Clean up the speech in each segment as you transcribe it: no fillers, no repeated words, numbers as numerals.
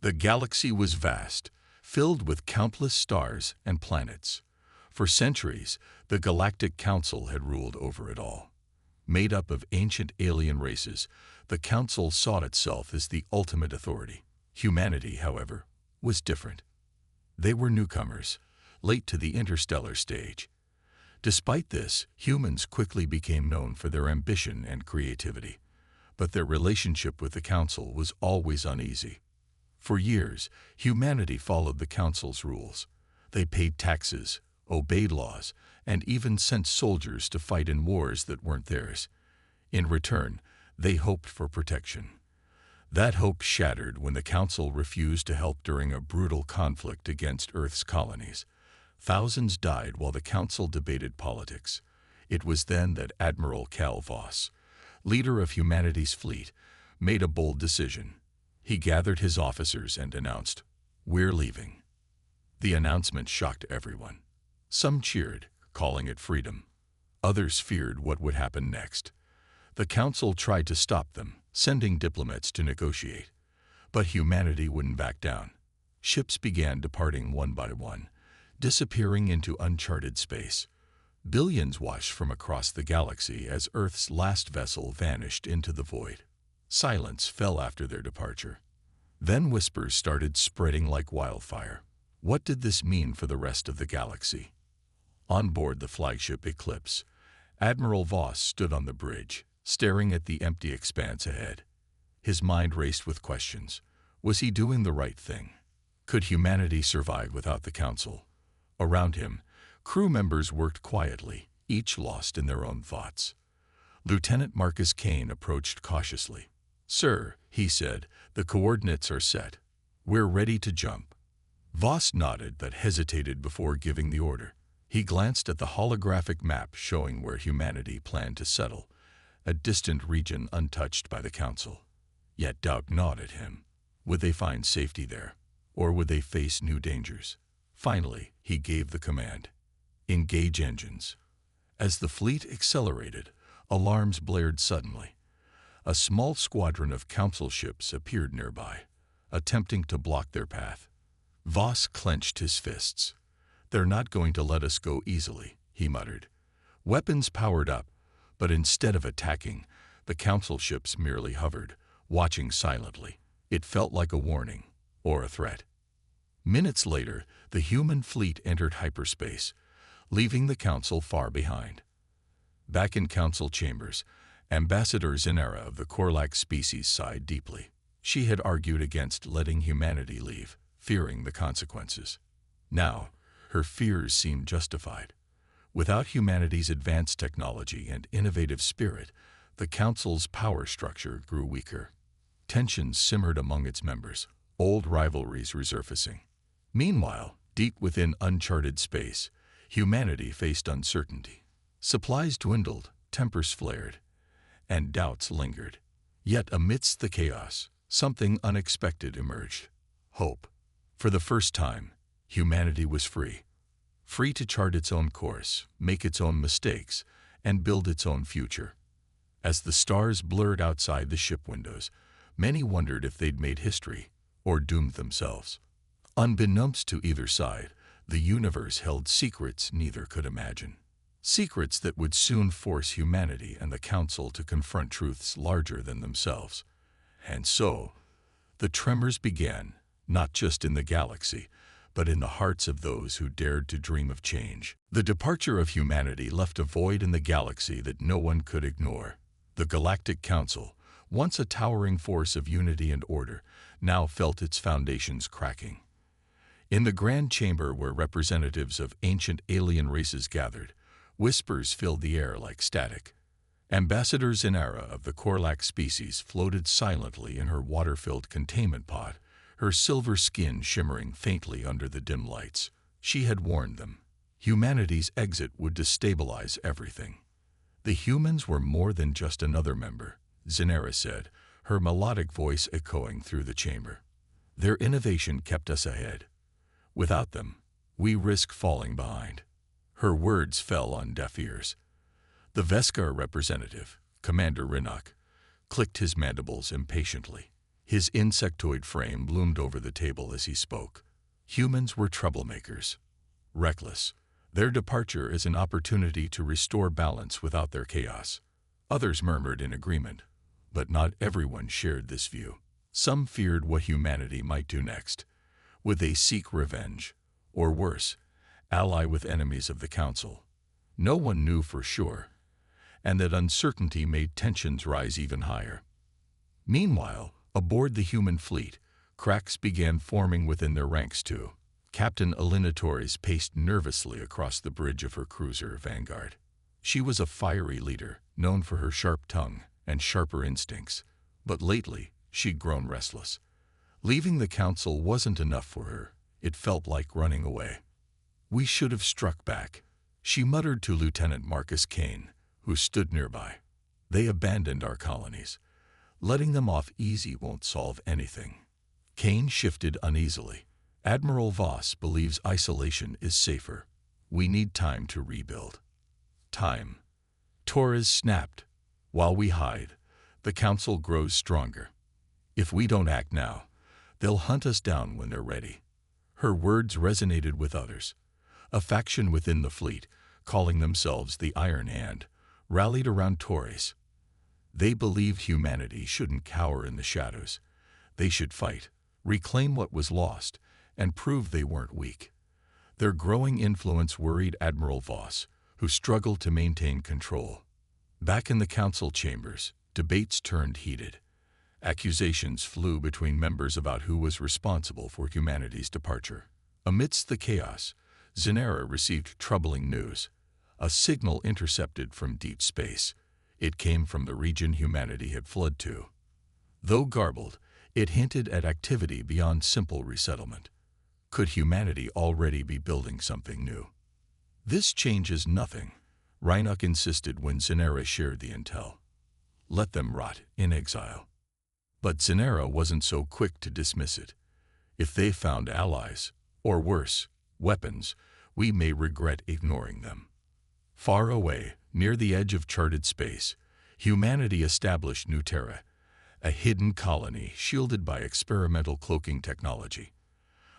The galaxy was vast, filled with countless stars and planets. For centuries, the Galactic Council had ruled over it all. Made up of ancient alien races, the Council saw itself as the ultimate authority. Humanity, however, was different. They were newcomers, late to the interstellar stage. Despite this, humans quickly became known for their ambition and creativity. But their relationship with the Council was always uneasy. For years, humanity followed the Council's rules. They paid taxes, obeyed laws, and even sent soldiers to fight in wars that weren't theirs. In return, they hoped for protection. That hope shattered when the Council refused to help during a brutal conflict against Earth's colonies. Thousands died while the Council debated politics. It was then that Admiral Cal Voss, leader of humanity's fleet, made a bold decision. He gathered his officers and announced, "We're leaving." The announcement shocked everyone. Some cheered, calling it freedom. Others feared what would happen next. The Council tried to stop them, sending diplomats to negotiate. But humanity wouldn't back down. Ships began departing one by one, disappearing into uncharted space. Billions watched from across the galaxy as Earth's last vessel vanished into the void. Silence fell after their departure. Then whispers started spreading like wildfire. What did this mean for the rest of the galaxy? On board the flagship Eclipse, Admiral Voss stood on the bridge, staring at the empty expanse ahead. His mind raced with questions. Was he doing the right thing? Could humanity survive without the Council? Around him, crew members worked quietly, each lost in their own thoughts. Lieutenant Marcus Kane approached cautiously. "Sir," he said, "the coordinates are set. We're ready to jump." Voss nodded but hesitated before giving the order. He glanced at the holographic map showing where humanity planned to settle, a distant region untouched by the Council. Yet doubt gnawed at him. Would they find safety there, or would they face new dangers? Finally, he gave the command. "Engage engines." As the fleet accelerated, alarms blared suddenly. A small squadron of Council ships appeared nearby, attempting to block their path. Voss clenched his fists. "They're not going to let us go easily," he muttered. Weapons powered up, but instead of attacking, the Council ships merely hovered, watching silently. It felt like a warning, or a threat. Minutes later, the human fleet entered hyperspace, leaving the Council far behind. Back in Council chambers, Ambassador Zinera of the Korlak species sighed deeply. She had argued against letting humanity leave, fearing the consequences. Now, her fears seemed justified. Without humanity's advanced technology and innovative spirit, the Council's power structure grew weaker. Tensions simmered among its members, old rivalries resurfacing. Meanwhile, deep within uncharted space, humanity faced uncertainty. Supplies dwindled, tempers flared, and doubts lingered. Yet amidst the chaos, something unexpected emerged. Hope. For the first time, humanity was free. Free to chart its own course, make its own mistakes, and build its own future. As the stars blurred outside the ship windows, many wondered if they'd made history, or doomed themselves. Unbeknownst to either side, the universe held secrets neither could imagine. Secrets that would soon force humanity and the Council to confront truths larger than themselves. And so, the tremors began, not just in the galaxy, but in the hearts of those who dared to dream of change. The departure of humanity left a void in the galaxy that no one could ignore. The Galactic Council, once a towering force of unity and order, now felt its foundations cracking. In the grand chamber where representatives of ancient alien races gathered, whispers filled the air like static. Ambassador Zinera of the Korlak species floated silently in her water-filled containment pod, her silver skin shimmering faintly under the dim lights. She had warned them. Humanity's exit would destabilize everything. The humans were more than just another member, Zinera said, her melodic voice echoing through the chamber. Their innovation kept us ahead. Without them, we risk falling behind. Her words fell on deaf ears. The Veskar representative, Commander Rinnock, clicked his mandibles impatiently. His insectoid frame loomed over the table as he spoke. Humans were troublemakers, reckless. Their departure is an opportunity to restore balance without their chaos. Others murmured in agreement, but not everyone shared this view. Some feared what humanity might do next. Would they seek revenge? Or worse, ally with enemies of the Council? No one knew for sure, and that uncertainty made tensions rise even higher. Meanwhile, aboard the human fleet, cracks began forming within their ranks too. Captain Alina Torres paced nervously across the bridge of her cruiser, Vanguard. She was a fiery leader, known for her sharp tongue and sharper instincts, but lately she'd grown restless. Leaving the Council wasn't enough for her. It felt like running away. "We should have struck back," she muttered to Lieutenant Marcus Kane, who stood nearby. "They abandoned our colonies. Letting them off easy won't solve anything." Kane shifted uneasily. "Admiral Voss believes isolation is safer. We need time to rebuild." "Time?" Torres snapped. "While we hide, the Council grows stronger. If we don't act now, they'll hunt us down when they're ready." Her words resonated with others. A faction within the fleet, calling themselves the Iron Hand, rallied around Torres. They believed humanity shouldn't cower in the shadows. They should fight, reclaim what was lost, and prove they weren't weak. Their growing influence worried Admiral Voss, who struggled to maintain control. Back in the Council chambers, debates turned heated. Accusations flew between members about who was responsible for humanity's departure. Amidst the chaos, Zenera received troubling news. A signal intercepted from deep space. It came from the region humanity had fled to. Though garbled, it hinted at activity beyond simple resettlement. Could humanity already be building something new? "This changes nothing," Reinach insisted when Zenera shared the intel. "Let them rot in exile." But Zenera wasn't so quick to dismiss it. "If they found allies, or worse, weapons, we may regret ignoring them." Far away, near the edge of charted space, humanity established New Terra, a hidden colony shielded by experimental cloaking technology.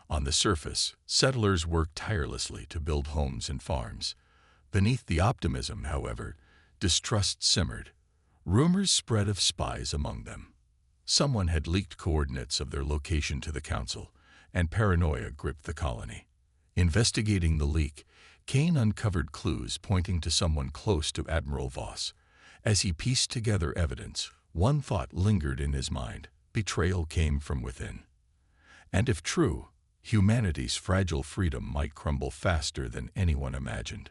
On the surface, settlers worked tirelessly to build homes and farms. Beneath the optimism, however, distrust simmered. Rumors spread of spies among them. Someone had leaked coordinates of their location to the Council, and paranoia gripped the colony. Investigating the leak, Kane uncovered clues pointing to someone close to Admiral Voss. As he pieced together evidence, one thought lingered in his mind: betrayal came from within. And if true, humanity's fragile freedom might crumble faster than anyone imagined.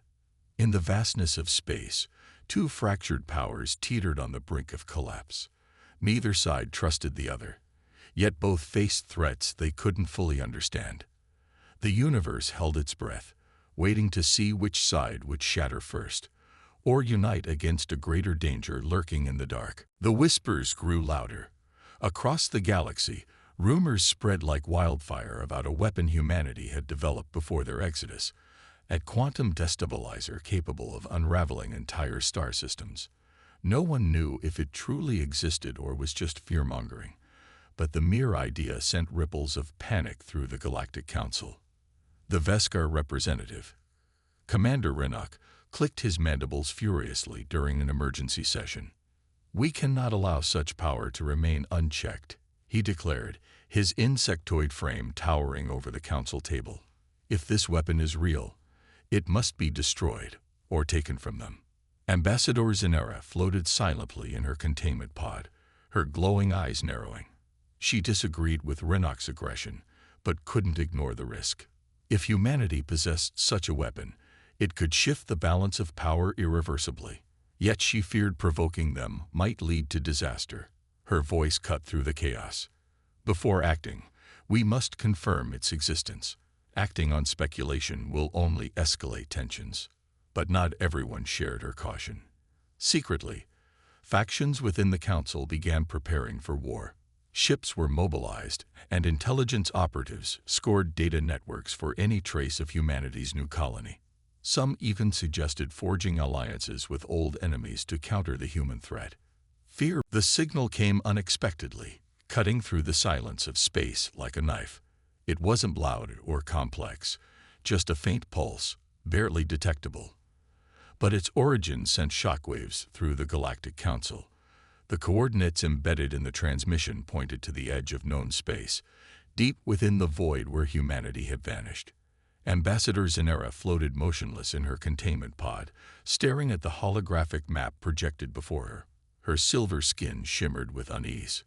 In the vastness of space, two fractured powers teetered on the brink of collapse. Neither side trusted the other, yet both faced threats they couldn't fully understand. The universe held its breath, waiting to see which side would shatter first, or unite against a greater danger lurking in the dark. The whispers grew louder. Across the galaxy, rumors spread like wildfire about a weapon humanity had developed before their exodus, a quantum destabilizer capable of unraveling entire star systems. No one knew if it truly existed or was just fear-mongering, but the mere idea sent ripples of panic through the Galactic Council. The Veskar representative, Commander Renock, clicked his mandibles furiously during an emergency session. "We cannot allow such power to remain unchecked," he declared, his insectoid frame towering over the Council table. "If this weapon is real, it must be destroyed or taken from them." Ambassador Zenera floated silently in her containment pod, her glowing eyes narrowing. She disagreed with Renock's aggression, but couldn't ignore the risk. If humanity possessed such a weapon, it could shift the balance of power irreversibly. Yet she feared provoking them might lead to disaster. Her voice cut through the chaos. "Before acting, we must confirm its existence. Acting on speculation will only escalate tensions." But not everyone shared her caution. Secretly, factions within the Council began preparing for war. Ships were mobilized, and intelligence operatives scored data networks for any trace of humanity's new colony. Some even suggested forging alliances with old enemies to counter the human threat. The signal came unexpectedly. cutting through the silence of space like a knife. It wasn't loud or complex, just a faint pulse, barely detectable. But its origin sent shockwaves through the Galactic Council. The coordinates embedded in the transmission pointed to the edge of known space, deep within the void where humanity had vanished. Ambassador Zanera floated motionless in her containment pod, staring at the holographic map projected before her. Her silver skin shimmered with unease.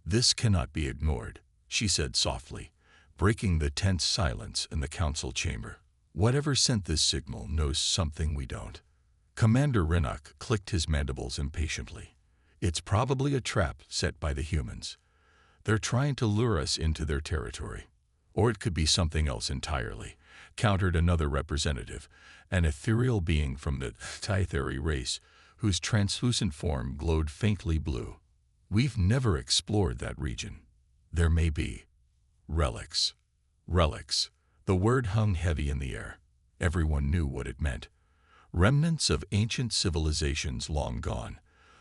"This cannot be ignored," she said softly, breaking the tense silence in the council chamber. "Whatever sent this signal knows something we don't." Commander Rinnock clicked his mandibles impatiently. "It's probably a trap set by the humans. They're trying to lure us into their territory. Or it could be something else entirely," countered another representative, an ethereal being from the Titheri race, whose translucent form glowed faintly blue. "We've never explored that region. There may be relics." Relics. The word hung heavy in the air. Everyone knew what it meant. Remnants of ancient civilizations long gone,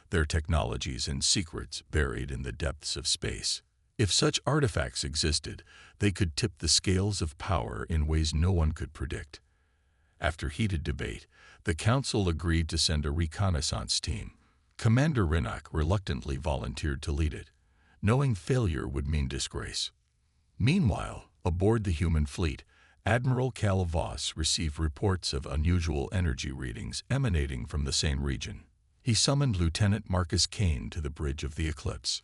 their technologies and secrets buried in the depths of space. If such artifacts existed, they could tip the scales of power in ways no one could predict. After heated debate, the council agreed to send a reconnaissance team. Commander Rinnock reluctantly volunteered to lead it, knowing failure would mean disgrace. Meanwhile, aboard the human fleet, Admiral Cal Voss received reports of unusual energy readings emanating from the same region. He summoned Lieutenant Marcus Kane to the bridge of the Eclipse.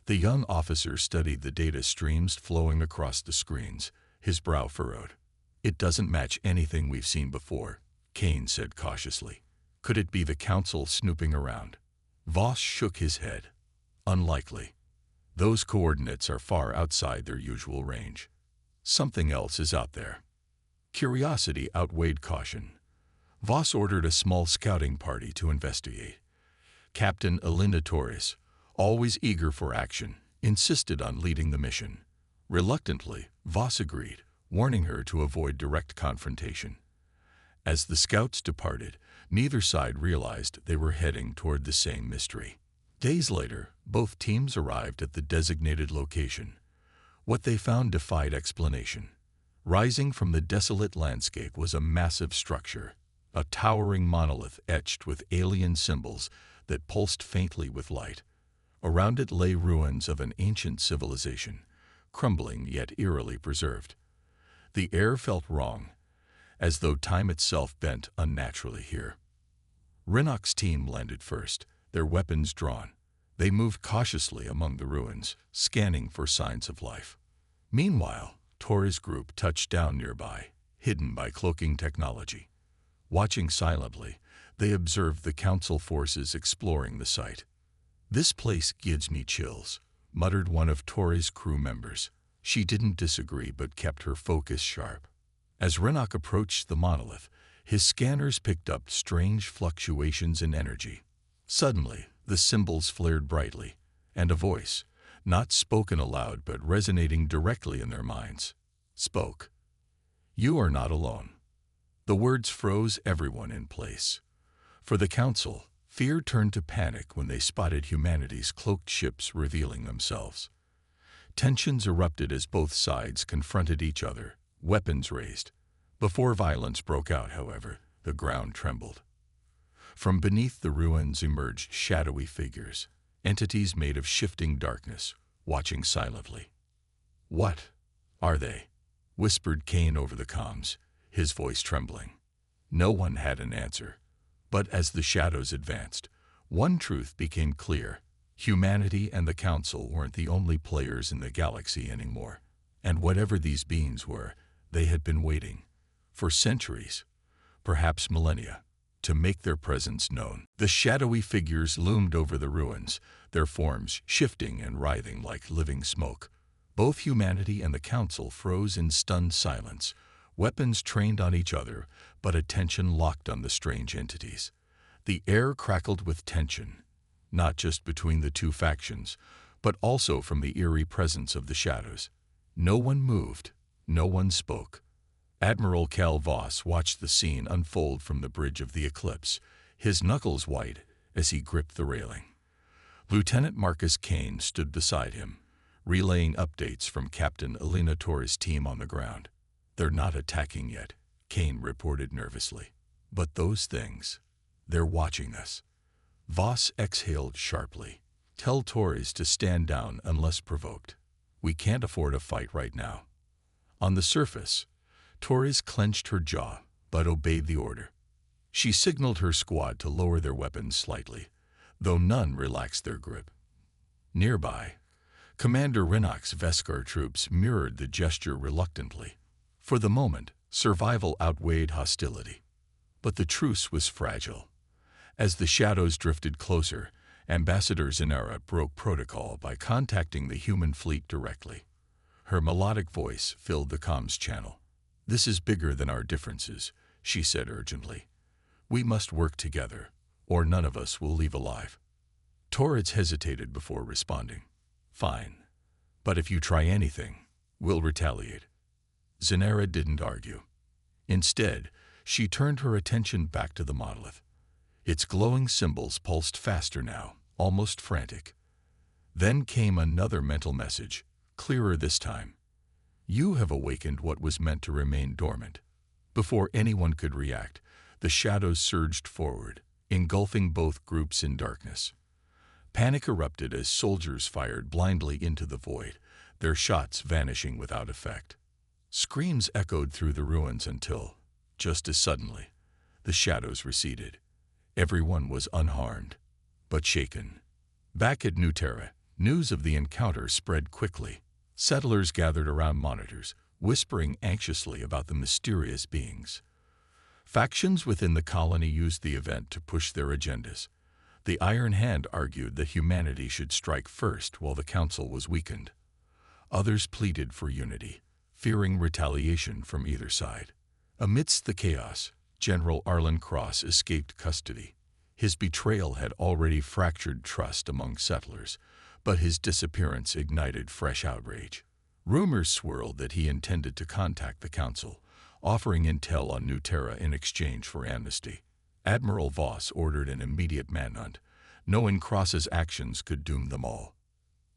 The young officer studied the data streams flowing across the screens, his brow furrowed. "It doesn't match anything we've seen before," Kane said cautiously. "Could it be the council snooping around?" Voss shook his head. "Unlikely. Those coordinates are far outside their usual range. Something else is out there." Curiosity outweighed caution. Voss ordered a small scouting party to investigate. Captain Elinda Torres, always eager for action, insisted on leading the mission. Reluctantly, Voss agreed, warning her to avoid direct confrontation. As the scouts departed, neither side realized they were heading toward the same mystery. Days later, both teams arrived at the designated location. What they found defied explanation. Rising from the desolate landscape was a massive structure, a towering monolith etched with alien symbols that pulsed faintly with light. Around it lay ruins of an ancient civilization, crumbling yet eerily preserved. The air felt wrong, as though time itself bent unnaturally here. Rinnock's team landed first, their weapons drawn. They moved cautiously among the ruins, scanning for signs of life. Meanwhile, Torres' group touched down nearby, hidden by cloaking technology. Watching silently, they observed the council forces exploring the site. "This place gives me chills," muttered one of Torres' crew members. She didn't disagree but kept her focus sharp. As Rinnock approached the monolith, his scanners picked up strange fluctuations in energy. Suddenly, the symbols flared brightly, and a voice, not spoken aloud but resonating directly in their minds, spoke. "You are not alone." The words froze everyone in place. For the council, fear turned to panic when they spotted humanity's cloaked ships revealing themselves. Tensions erupted as both sides confronted each other, weapons raised. Before violence broke out, however, the ground trembled. From beneath the ruins emerged shadowy figures, entities made of shifting darkness, watching silently. "What are they?" whispered Kane over the comms, his voice trembling. No one had an answer. But as the shadows advanced, one truth became clear. Humanity and the Council weren't the only players in the galaxy anymore. And whatever these beings were, they had been waiting, for centuries, perhaps millennia, to make their presence known. The shadowy figures loomed over the ruins, their forms shifting and writhing like living smoke. Both humanity and the Council froze in stunned silence, weapons trained on each other, but attention locked on the strange entities. The air crackled with tension, not just between the two factions, but also from the eerie presence of the shadows. No one moved, no one spoke. Admiral Cal Voss watched the scene unfold from the bridge of the Eclipse, his knuckles white as he gripped the railing. Lieutenant Marcus Kane stood beside him, relaying updates from Captain Elena Torres' team on the ground. "They're not attacking yet," Kane reported nervously. "But those things, they're watching us." Voss exhaled sharply. "Tell Torres to stand down unless provoked. We can't afford a fight right now." On the surface, Torres clenched her jaw, but obeyed the order. She signaled her squad to lower their weapons slightly, though none relaxed their grip. Nearby, Commander Rinnock's Veskar troops mirrored the gesture reluctantly. For the moment, survival outweighed hostility. But the truce was fragile. As the shadows drifted closer, Ambassador Zanara broke protocol by contacting the human fleet directly. Her melodic voice filled the comms channel. "This is bigger than our differences," she said urgently. "We must work together, or none of us will leave alive." Torres hesitated before responding. "Fine. But if you try anything, we'll retaliate." Zanara didn't argue. Instead, she turned her attention back to the monolith. Its glowing symbols pulsed faster now, almost frantic. Then came another mental message, clearer this time. "You have awakened what was meant to remain dormant." Before anyone could react, the shadows surged forward, engulfing both groups in darkness. Panic erupted as soldiers fired blindly into the void, their shots vanishing without effect. Screams echoed through the ruins until, just as suddenly, the shadows receded. Everyone was unharmed, but shaken. Back at New Terra, news of the encounter spread quickly. Settlers gathered around monitors, whispering anxiously about the mysterious beings. Factions within the colony used the event to push their agendas. The Iron Hand argued that humanity should strike first while the Council was weakened. Others pleaded for unity, fearing retaliation from either side. Amidst the chaos, General Arlen Cross escaped custody. His betrayal had already fractured trust among settlers, but his disappearance ignited fresh outrage. Rumors swirled that he intended to contact the Council, offering intel on New Terra in exchange for amnesty. Admiral Voss ordered an immediate manhunt, knowing Cross's actions could doom them all.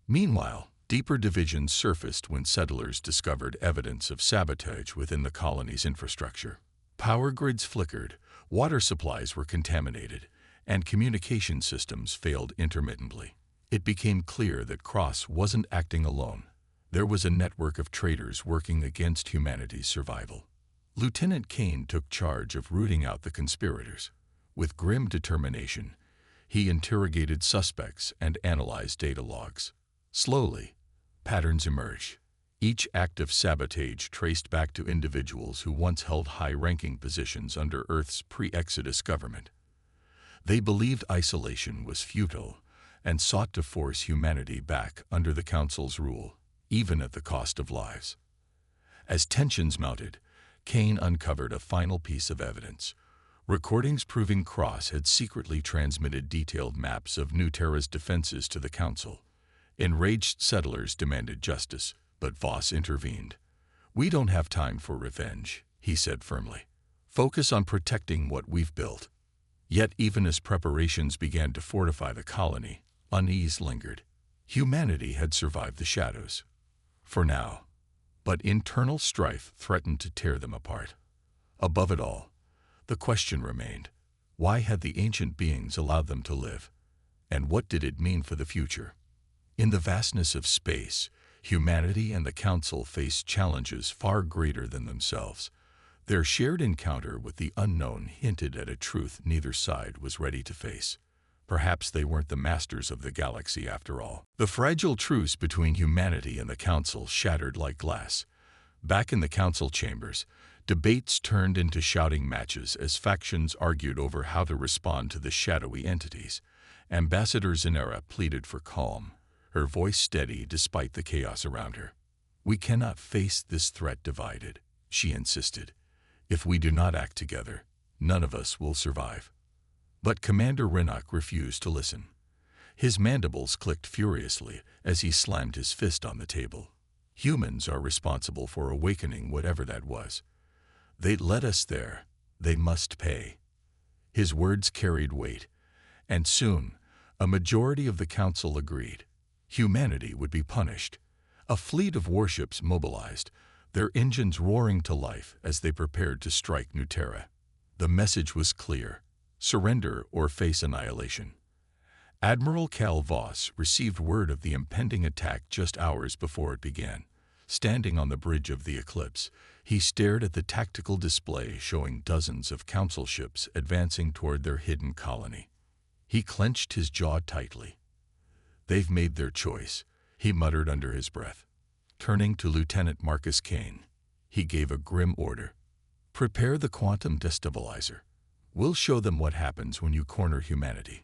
Meanwhile, deeper divisions surfaced when settlers discovered evidence of sabotage within the colony's infrastructure. Power grids flickered, water supplies were contaminated, and communication systems failed intermittently. It became clear that Cross wasn't acting alone. There was a network of traitors working against humanity's survival. Lieutenant Kane took charge of rooting out the conspirators. With grim determination, he interrogated suspects and analyzed data logs. Slowly, patterns emerged. Each act of sabotage traced back to individuals who once held high-ranking positions under Earth's pre-Exodus government. They believed isolation was futile and sought to force humanity back under the Council's rule, even at the cost of lives. As tensions mounted, Kane uncovered a final piece of evidence. Recordings proving Cross had secretly transmitted detailed maps of New Terra's defenses to the Council. Enraged settlers demanded justice, but Voss intervened. "We don't have time for revenge," he said firmly. "Focus on protecting what we've built." Yet even as preparations began to fortify the colony, unease lingered. Humanity had survived the shadows. For now. But internal strife threatened to tear them apart. Above it all, the question remained, why had the ancient beings allowed them to live? And what did it mean for the future? In the vastness of space, humanity and the Council faced challenges far greater than themselves. Their shared encounter with the unknown hinted at a truth neither side was ready to face. Perhaps they weren't the masters of the galaxy after all. The fragile truce between humanity and the Council shattered like glass. Back in the Council chambers, debates turned into shouting matches as factions argued over how to respond to the shadowy entities. Ambassador Zanara pleaded for calm, her voice steady despite the chaos around her. "We cannot face this threat divided," she insisted. "If we do not act together, none of us will survive." But Commander Rinnock refused to listen. His mandibles clicked furiously as he slammed his fist on the table. "Humans are responsible for awakening whatever that was. They led us there. They must pay." His words carried weight, and soon a majority of the Council agreed. Humanity would be punished, A fleet of warships mobilized, their engines roaring to life as they prepared to strike New Terra. The message was clear: surrender or face annihilation. Admiral Cal Voss received word of the impending attack just hours before it began. Standing on the bridge of the Eclipse, he stared at the tactical display showing dozens of council ships advancing toward their hidden colony. He clenched his jaw tightly. "They've made their choice," he muttered under his breath. Turning to Lieutenant Marcus Kane, he gave a grim order: "Prepare the quantum destabilizer. We'll show them what happens when you corner humanity."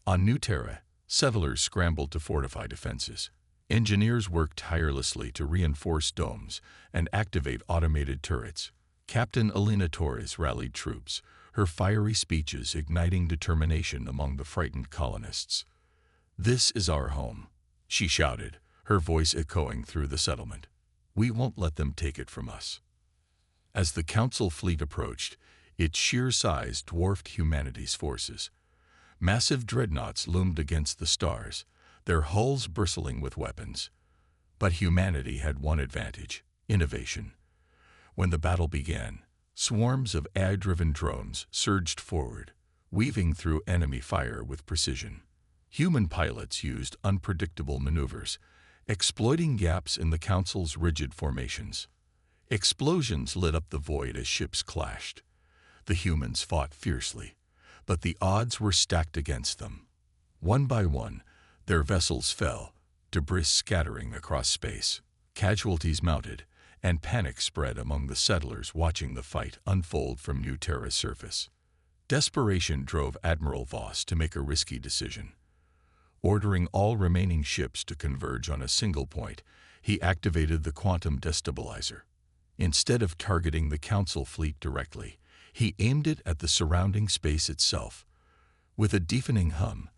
On New Terra, settlers scrambled to fortify defenses. Engineers worked tirelessly to reinforce domes and activate automated turrets. Captain Elena Torres rallied troops, her fiery speeches igniting determination among the frightened colonists. "This is our home," she shouted, her voice echoing through the settlement. "We won't let them take it from us." As the Council fleet approached, its sheer size dwarfed humanity's forces. Massive dreadnoughts loomed against the stars, their hulls bristling with weapons. But humanity had one advantage: innovation. When the battle began, swarms of AI-driven drones surged forward, weaving through enemy fire with precision. Human pilots used unpredictable maneuvers, exploiting gaps in the Council's rigid formations. Explosions lit up the void as ships clashed. The humans fought fiercely, but the odds were stacked against them. One by one, their vessels fell, debris scattering across space. Casualties mounted, and panic spread among the settlers watching the fight unfold from New Terra's surface. Desperation drove Admiral Voss to make a risky decision. Ordering all remaining ships to converge on a single point, he activated the quantum destabilizer. Instead of targeting the Council fleet directly, he aimed it at the surrounding space itself. With a deafening hum,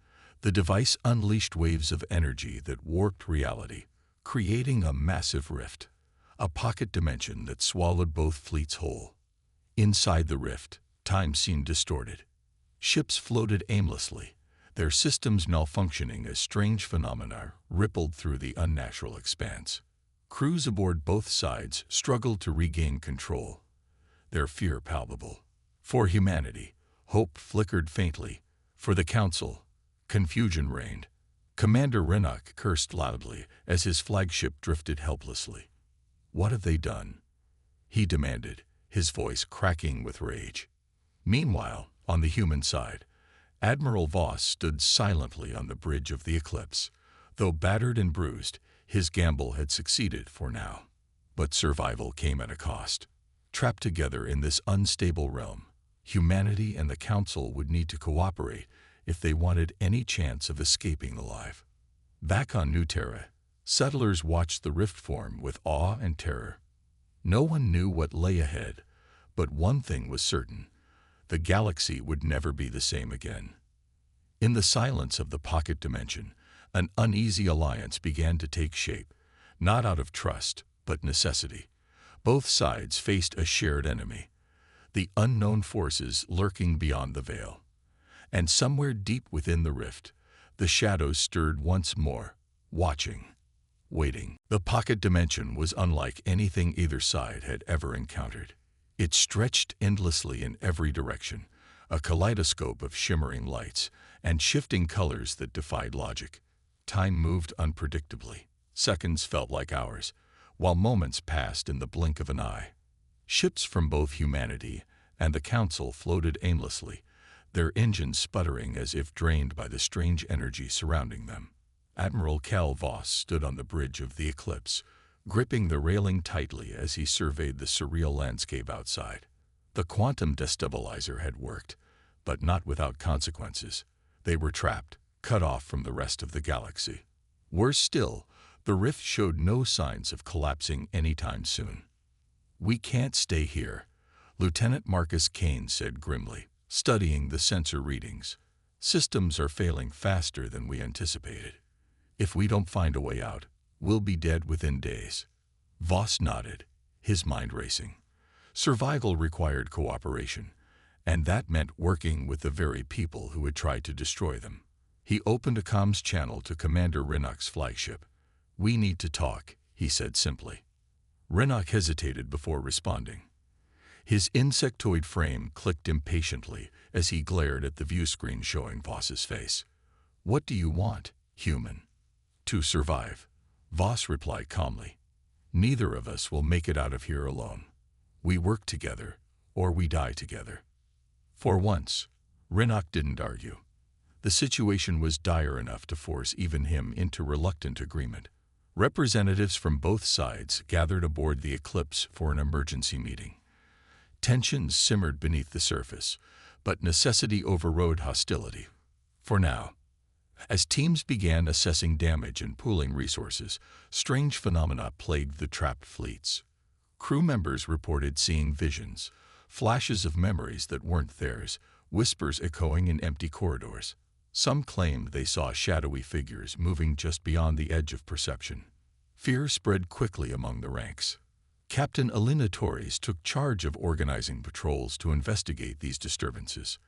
the device unleashed waves of energy that warped reality, creating a massive rift, a pocket dimension that swallowed both fleets whole. Inside the rift, time seemed distorted. Ships floated aimlessly, their systems malfunctioning as strange phenomena rippled through the unnatural expanse. Crews aboard both sides struggled to regain control, their fear palpable. For humanity, hope flickered faintly. For the Council, confusion reigned. Commander Rennock cursed loudly as his flagship drifted helplessly. "What have they done?" he demanded, his voice cracking with rage. Meanwhile, on the human side, Admiral Voss stood silently on the bridge of the Eclipse. Though battered and bruised, his gamble had succeeded for now. But survival came at a cost. Trapped together in this unstable realm, humanity and the Council would need to cooperate if they wanted any chance of escaping alive. Back on New Terra, settlers watched the rift form with awe and terror. No one knew what lay ahead, but one thing was certain: the galaxy would never be the same again. In the silence of the pocket dimension, an uneasy alliance began to take shape, not out of trust, but necessity. Both sides faced a shared enemy, the unknown forces lurking beyond the veil. And somewhere deep within the rift, the shadows stirred once more, watching, waiting. The pocket dimension was unlike anything either side had ever encountered. It stretched endlessly in every direction, a kaleidoscope of shimmering lights and shifting colors that defied logic. Time moved unpredictably. Seconds felt like hours, while moments passed in the blink of an eye. Ships from both humanity and the Council floated aimlessly, their engines sputtering as if drained by the strange energy surrounding them. Admiral Cal Voss stood on the bridge of the Eclipse, gripping the railing tightly as he surveyed the surreal landscape outside. The quantum destabilizer had worked, but not without consequences. They were trapped, cut off from the rest of the galaxy. Worse still, the rift showed no signs of collapsing anytime soon. "We can't stay here," Lieutenant Marcus Kane said grimly, studying the sensor readings. "Systems are failing faster than we anticipated. If we don't find a way out, we'll be dead within days." Voss nodded, his mind racing. Survival required cooperation, and that meant working with the very people who had tried to destroy them. He opened a comms channel to Commander Rennock's flagship. "We need to talk," he said simply. Renok hesitated before responding. His insectoid frame clicked impatiently as he glared at the view screen showing Voss's face. "What do you want, human?" "To survive," Voss replied calmly. "Neither of us will make it out of here alone. We work together, or we die together." For once, Renok didn't argue. The situation was dire enough to force even him into reluctant agreement. Representatives from both sides gathered aboard the Eclipse for an emergency meeting. Tensions simmered beneath the surface, but necessity overrode hostility. For now, as teams began assessing damage and pooling resources, strange phenomena plagued the trapped fleets. Crew members reported seeing visions, flashes of memories that weren't theirs, whispers echoing in empty corridors. Some claimed they saw shadowy figures moving just beyond the edge of perception. Fear spread quickly among the ranks. Captain Alina Torres took charge of organizing patrols to investigate these disturbances.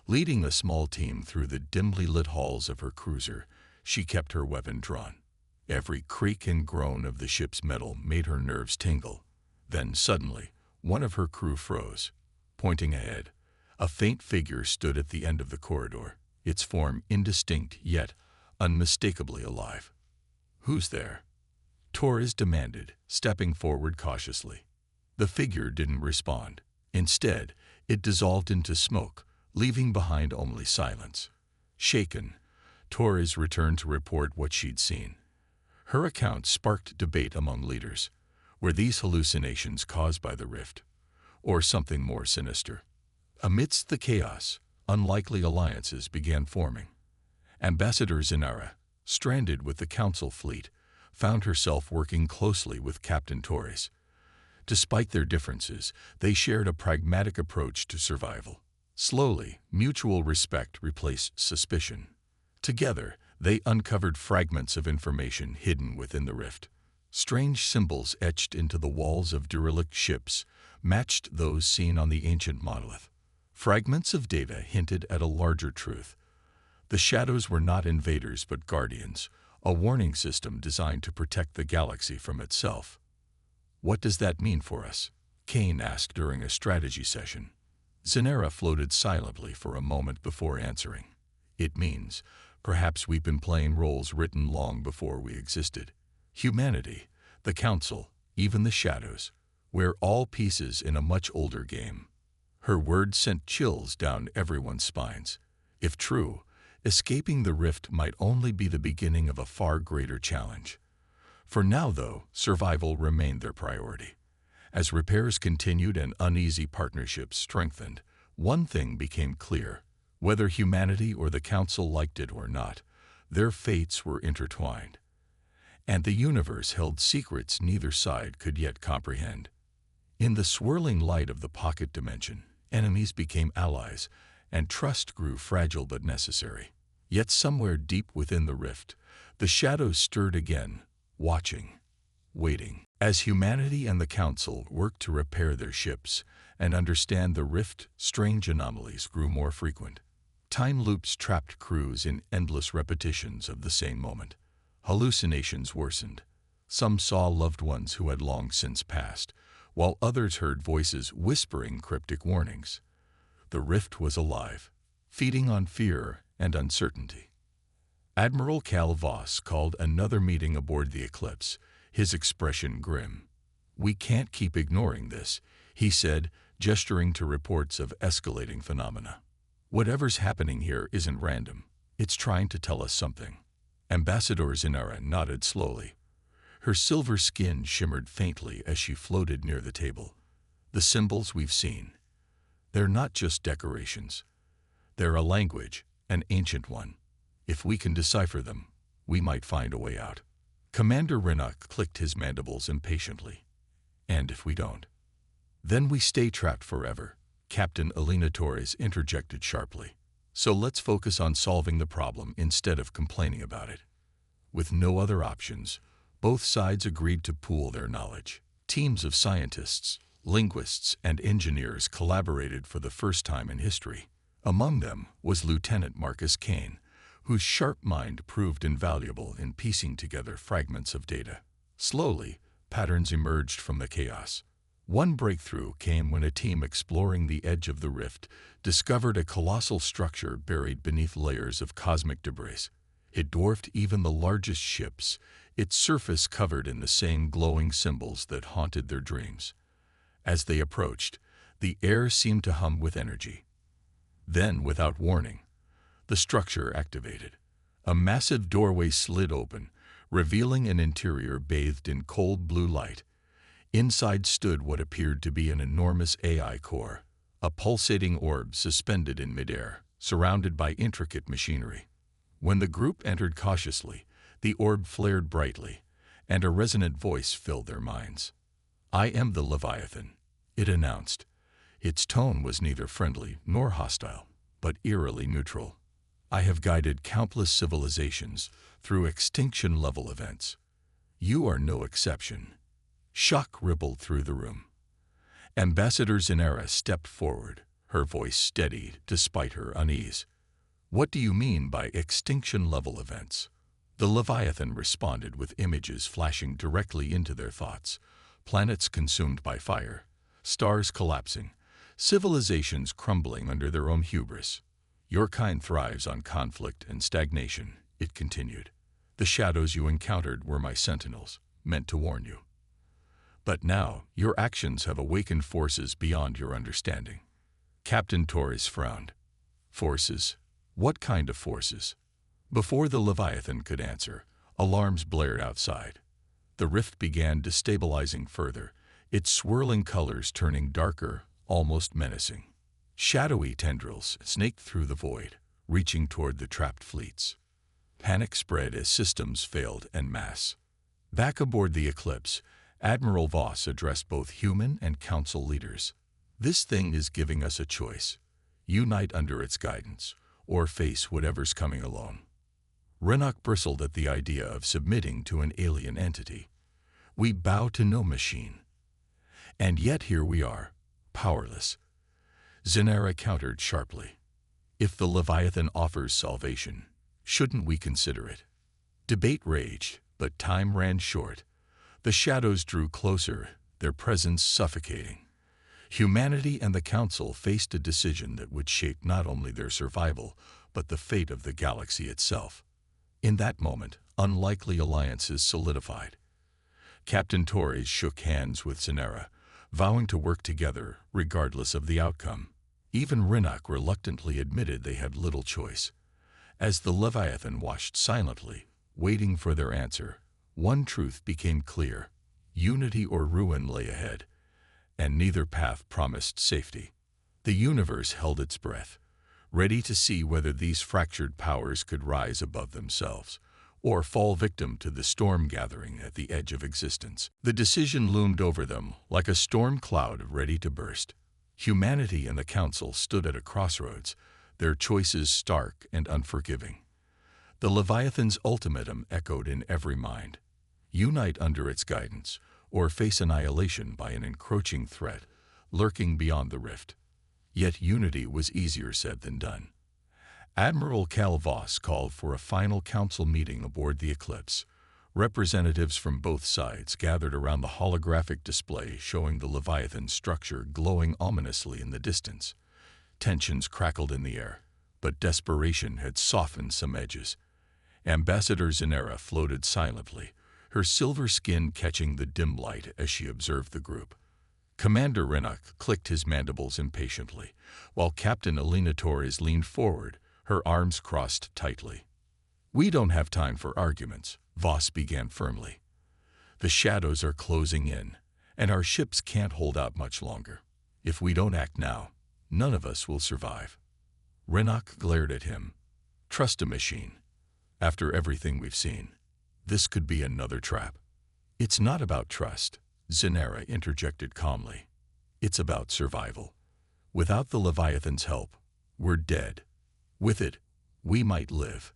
Leading a small team through the dimly lit halls of her cruiser, she kept her weapon drawn. Every creak and groan of the ship's metal made her nerves tingle. Then suddenly, one of her crew froze. Pointing ahead, a faint figure stood at the end of the corridor, its form indistinct yet unmistakably alive. "Who's there?" Torres demanded, stepping forward cautiously. The figure didn't respond. Instead, it dissolved into smoke, leaving behind only silence. Shaken, Torres returned to report what she'd seen. Her account sparked debate among leaders. Were these hallucinations caused by the rift, or something more sinister? Amidst the chaos, unlikely alliances began forming. Ambassador Zinara, stranded with the Council fleet, found herself working closely with Captain Torres. Despite their differences, they shared a pragmatic approach to survival. Slowly, mutual respect replaced suspicion. Together, they uncovered fragments of information hidden within the rift. Strange symbols etched into the walls of derelict ships matched those seen on the ancient monolith. Fragments of data hinted at a larger truth. The shadows were not invaders but guardians, a warning system designed to protect the galaxy from itself. "What does that mean for us?" Kane asked during a strategy session. Zinara floated silently for a moment before answering. "It means, perhaps we've been playing roles written long before we existed. Humanity, the Council, even the Shadows, we're all pieces in a much older game." Her words sent chills down everyone's spines. If true, escaping the rift might only be the beginning of a far greater challenge. For now, though, survival remained their priority. As repairs continued and uneasy partnerships strengthened, one thing became clear. Whether humanity or the Council liked it or not, their fates were intertwined. And the universe held secrets neither side could yet comprehend. In the swirling light of the pocket dimension, enemies became allies, and trust grew fragile but necessary. Yet somewhere deep within the rift, the shadows stirred again, watching, waiting. As humanity and the Council worked to repair their ships and understand the rift, strange anomalies grew more frequent. Time loops trapped crews in endless repetitions of the same moment. Hallucinations worsened. Some saw loved ones who had long since passed, while others heard voices whispering cryptic warnings. The rift was alive, feeding on fear and uncertainty. Admiral Cal Voss called another meeting aboard the Eclipse, his expression grim. "We can't keep ignoring this," he said, gesturing to reports of escalating phenomena. "Whatever's happening here isn't random. It's trying to tell us something." Ambassador Zinara nodded slowly. Her silver skin shimmered faintly as she floated near the table. "The symbols we've seen. They're not just decorations. They're a language, an ancient one. If we can decipher them, we might find a way out." Commander Renok clicked his mandibles impatiently. "And if we don't?" "Then we stay trapped forever," Captain Alina Torres interjected sharply. "So let's focus on solving the problem instead of complaining about it." With no other options, both sides agreed to pool their knowledge. Teams of scientists, linguists, and engineers collaborated for the first time in history. Among them was Lieutenant Marcus Kane, whose sharp mind proved invaluable in piecing together fragments of data. Slowly, patterns emerged from the chaos. One breakthrough came when a team exploring the edge of the rift discovered a colossal structure buried beneath layers of cosmic debris. It dwarfed even the largest ships, its surface covered in the same glowing symbols that haunted their dreams. As they approached, the air seemed to hum with energy. Then, without warning, the structure activated. A massive doorway slid open, revealing an interior bathed in cold blue light. Inside stood what appeared to be an enormous AI core, a pulsating orb suspended in midair, surrounded by intricate machinery. When the group entered cautiously, the orb flared brightly, and a resonant voice filled their minds. "I am the Leviathan," it announced. Its tone was neither friendly nor hostile, but eerily neutral. "I have guided countless civilizations through extinction-level events. You are no exception." Shock rippled through the room. Ambassador Zinera stepped forward, her voice steady despite her unease. "What do you mean by extinction-level events?" The Leviathan responded with images flashing directly into their thoughts. Planets consumed by fire, stars collapsing, civilizations crumbling under their own hubris. "Your kind thrives on conflict and stagnation," it continued. "The shadows you encountered were my sentinels, meant to warn you. But now, your actions have awakened forces beyond your understanding." Captain Torres frowned. "Forces? What kind of forces?" Before the Leviathan could answer, alarms blared outside. The rift began destabilizing further, its swirling colors turning darker, almost menacing. Shadowy tendrils snaked through the void, reaching toward the trapped fleets. Panic spread as systems failed en masse. Back aboard the Eclipse, Admiral Voss addressed both human and council leaders. "This thing is giving us a choice. Unite under its guidance, or face whatever's coming alone." Renok bristled at the idea of submitting to an alien entity. "We bow to no machine. And yet here we are, powerless." Zinera countered sharply. "If the Leviathan offers salvation, shouldn't we consider it?" Debate raged, but time ran short. The shadows drew closer, their presence suffocating. Humanity and the Council faced a decision that would shape not only their survival, but the fate of the galaxy itself. In that moment, unlikely alliances solidified. Captain Torres shook hands with Zinera, vowing to work together regardless of the outcome. Even Renok reluctantly admitted they had little choice. As the Leviathan watched silently, waiting for their answer, one truth became clear: unity or ruin lay ahead, and neither path promised safety. The universe held its breath, ready to see whether these fractured powers could rise above themselves, or fall victim to the storm gathering at the edge of existence. The decision loomed over them like a storm cloud ready to burst. Humanity and the Council stood at a crossroads, their choices stark and unforgiving. The Leviathan's ultimatum echoed in every mind: unite under its guidance, or face annihilation by an encroaching threat lurking beyond the rift. Yet unity was easier said than done. Admiral Cal Voss called for a final council meeting aboard the Eclipse. Representatives from both sides gathered around the holographic display showing the Leviathan's structure glowing ominously in the distance. Tensions crackled in the air, but desperation had softened some edges. Ambassador Zinera floated silently, her silver skin catching the dim light as she observed the group. Commander Renok clicked his mandibles impatiently, while Captain Alina Torres leaned forward, her arms crossed tightly. "We don't have time for arguments," Voss began firmly. "The shadows are closing in, and our ships can't hold out much longer. If we don't act now, none of us will survive." Renok glared at him. "Trust a machine. After everything we've seen, this could be another trap." "It's not about trust," Zinera interjected calmly. "It's about survival. Without the Leviathan's help, we're dead. With it, we might live,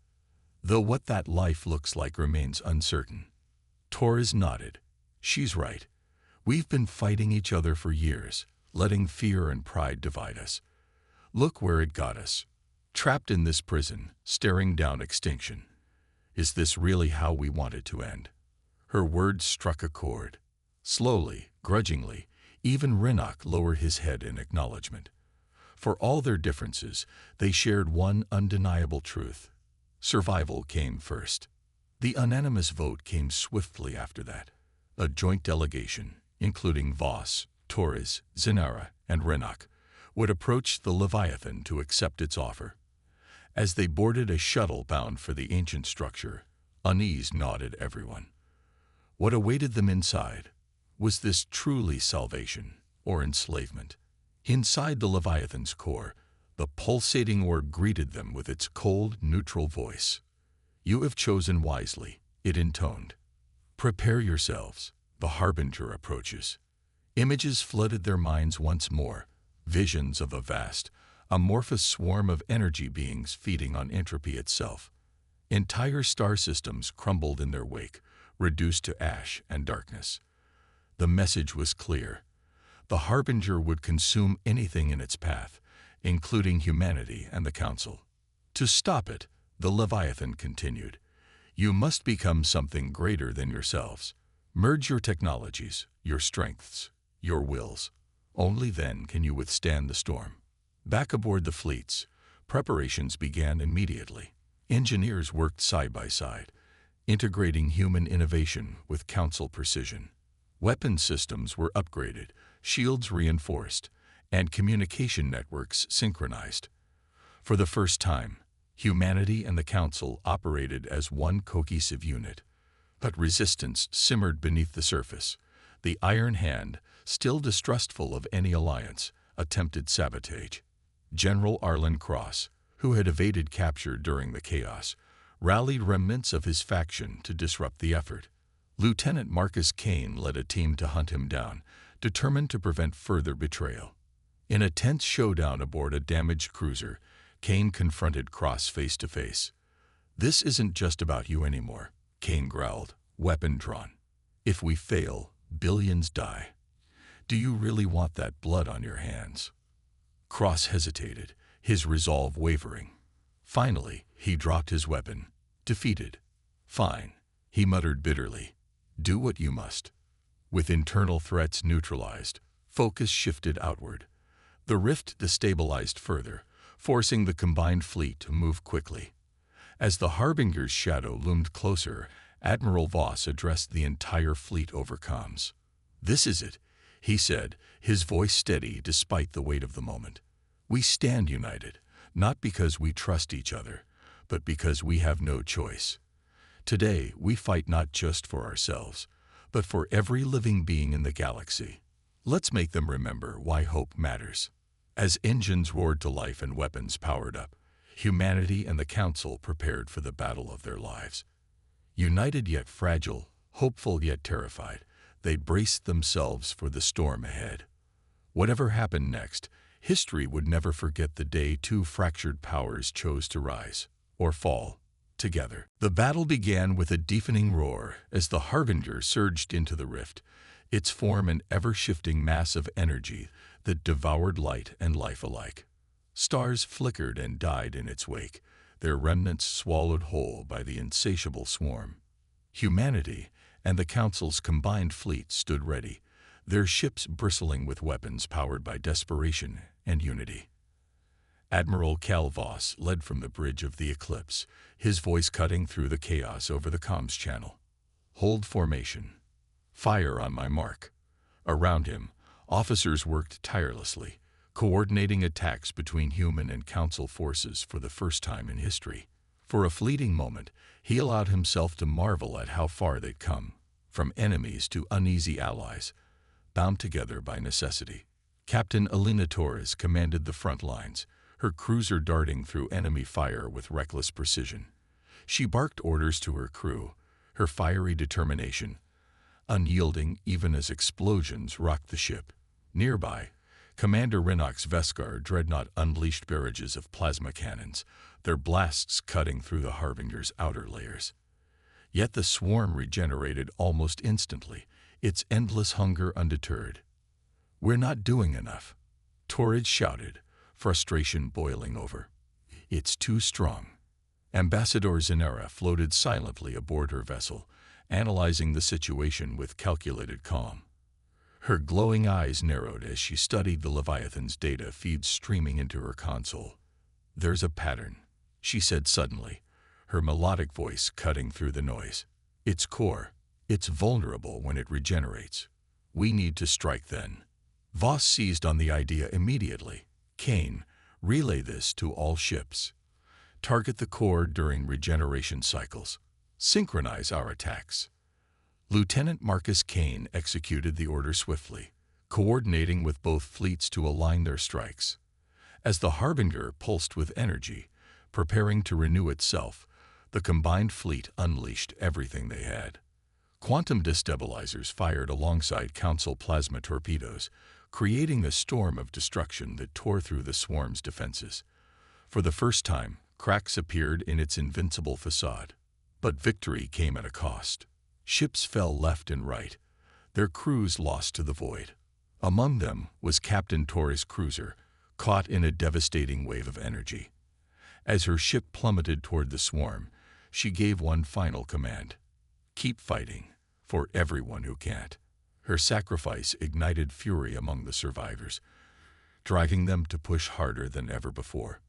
though what that life looks like remains uncertain." Torres nodded. "She's right. We've been fighting each other for years, letting fear and pride divide us. Look where it got us. Trapped in this prison, staring down extinction. Is this really how we want it to end? Her words struck a chord. Slowly, grudgingly, even Renok lowered his head in acknowledgement. For all their differences, they shared one undeniable truth. Survival came first. The unanimous vote came swiftly after that. A joint delegation, including Voss, Torres, Zinara, and Renok, would approach the Leviathan to accept its offer. As they boarded a shuttle bound for the ancient structure, unease gnawed everyone. What awaited them inside? Was this truly salvation or enslavement? Inside the Leviathan's core, the pulsating orb greeted them with its cold, neutral voice. "You have chosen wisely," it intoned. "Prepare yourselves. The Harbinger approaches." Images flooded their minds once more, visions of a vast, amorphous swarm of energy beings feeding on entropy itself. Entire star systems crumbled in their wake, reduced to ash and darkness. The message was clear. The Harbinger would consume anything in its path, including humanity and the Council. To stop it, the Leviathan continued. "You must become something greater than yourselves. Merge your technologies, your strengths, your wills. Only then can you withstand the storm." Back aboard the fleets, preparations began immediately. Engineers worked side by side, integrating human innovation with Council precision. Weapon systems were upgraded, shields reinforced, and communication networks synchronized. For the first time, humanity and the Council operated as one cohesive unit. But resistance simmered beneath the surface. The Iron Hand, still distrustful of any alliance, attempted sabotage. General Arlen Cross, who had evaded capture during the chaos, rallied remnants of his faction to disrupt the effort. Lieutenant Marcus Kane led a team to hunt him down, determined to prevent further betrayal. In a tense showdown aboard a damaged cruiser, Kane confronted Cross face to face. "This isn't just about you anymore," Kane growled, weapon drawn. "If we fail, billions die. Do you really want that blood on your hands?" Cross hesitated, his resolve wavering. Finally, he dropped his weapon, defeated. "Fine," he muttered bitterly. "Do what you must." With internal threats neutralized, focus shifted outward. The rift destabilized further, forcing the combined fleet to move quickly. As the Harbinger's shadow loomed closer, Admiral Voss addressed the entire fleet over comms. "This is it," he said, his voice steady despite the weight of the moment. "We stand united, not because we trust each other, but because we have no choice. Today, we fight not just for ourselves, but for every living being in the galaxy. Let's make them remember why hope matters." As engines roared to life and weapons powered up, humanity and the Council prepared for the battle of their lives. United yet fragile, hopeful yet terrified, they braced themselves for the storm ahead. Whatever happened next, history would never forget the day two fractured powers chose to rise, or fall, together. The battle began with a deafening roar as the Harbinger surged into the rift, its form an ever-shifting mass of energy that devoured light and life alike. Stars flickered and died in its wake, their remnants swallowed whole by the insatiable swarm. Humanity and the Council's combined fleet stood ready, their ships bristling with weapons powered by desperation and unity. Admiral Cal Voss led from the bridge of the Eclipse, his voice cutting through the chaos over the comms channel. "Hold formation. Fire on my mark." Around him, officers worked tirelessly, coordinating attacks between human and Council forces for the first time in history. For a fleeting moment, he allowed himself to marvel at how far they'd come, from enemies to uneasy allies, bound together by necessity. Captain Elena Torres commanded the front lines, her cruiser darting through enemy fire with reckless precision. She barked orders to her crew, her fiery determination unyielding even as explosions rocked the ship. Nearby, Commander Renok's Veskar dreadnought unleashed barrages of plasma cannons, their blasts cutting through the Harbinger's outer layers. Yet the swarm regenerated almost instantly, its endless hunger undeterred. "We're not doing enough," Torrid shouted, frustration boiling over. "It's too strong." Ambassador Zinera floated silently aboard her vessel, analyzing the situation with calculated calm. Her glowing eyes narrowed as she studied the Leviathan's data feeds streaming into her console. "There's a pattern," she said suddenly, her melodic voice cutting through the noise. "Its core. It's vulnerable when it regenerates. We need to strike then." Voss seized on the idea immediately. "Kane, relay this to all ships. Target the core during regeneration cycles. Synchronize our attacks." Lieutenant Marcus Kane executed the order swiftly, coordinating with both fleets to align their strikes. As the Harbinger pulsed with energy, preparing to renew itself, the combined fleet unleashed everything they had. Quantum destabilizers fired alongside Council plasma torpedoes, creating a storm of destruction that tore through the swarm's defenses. For the first time, cracks appeared in its invincible facade. But victory came at a cost. Ships fell left and right, their crews lost to the void. Among them was Captain Torres' cruiser, caught in a devastating wave of energy. As her ship plummeted toward the swarm, she gave one final command: "Keep fighting, for everyone who can't." Her sacrifice ignited fury among the survivors, driving them to push harder than ever before.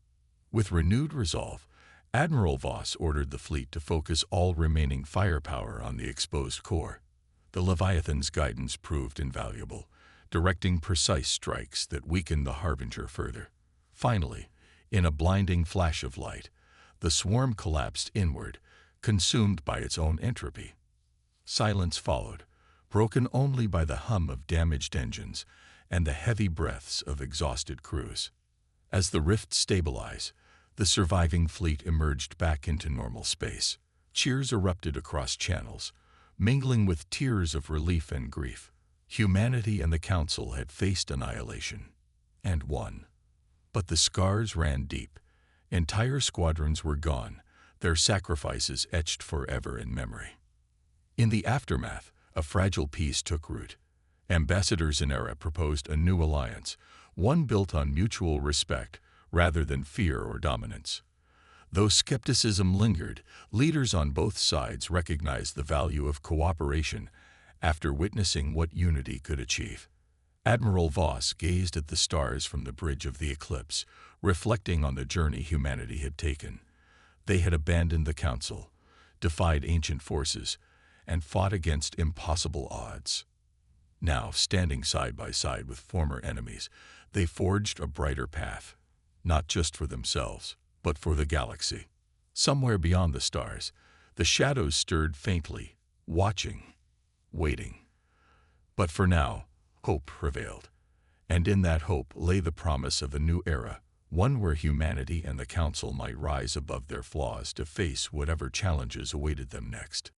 With renewed resolve, Admiral Voss ordered the fleet to focus all remaining firepower on the exposed core. The Leviathan's guidance proved invaluable, directing precise strikes that weakened the Harbinger further. Finally, in a blinding flash of light, the swarm collapsed inward, consumed by its own entropy. Silence followed, broken only by the hum of damaged engines and the heavy breaths of exhausted crews. As the rift stabilized, the surviving fleet emerged back into normal space. Cheers erupted across channels, mingling with tears of relief and grief. Humanity and the Council had faced annihilation, and won. But the scars ran deep. Entire squadrons were gone, their sacrifices etched forever in memory. In the aftermath, a fragile peace took root. Ambassador Zanera proposed a new alliance, one built on mutual respect rather than fear or dominance. Though skepticism lingered, leaders on both sides recognized the value of cooperation after witnessing what unity could achieve. Admiral Voss gazed at the stars from the bridge of the eclipse, reflecting on the journey humanity had taken. They had abandoned the Council, defied ancient forces, and fought against impossible odds. Now, standing side by side with former enemies, they forged a brighter path, not just for themselves, but for the galaxy. Somewhere beyond the stars, the shadows stirred faintly, watching, waiting. But for now, hope prevailed. And in that hope lay the promise of a new era, one where humanity and the Council might rise above their flaws to face whatever challenges awaited them next.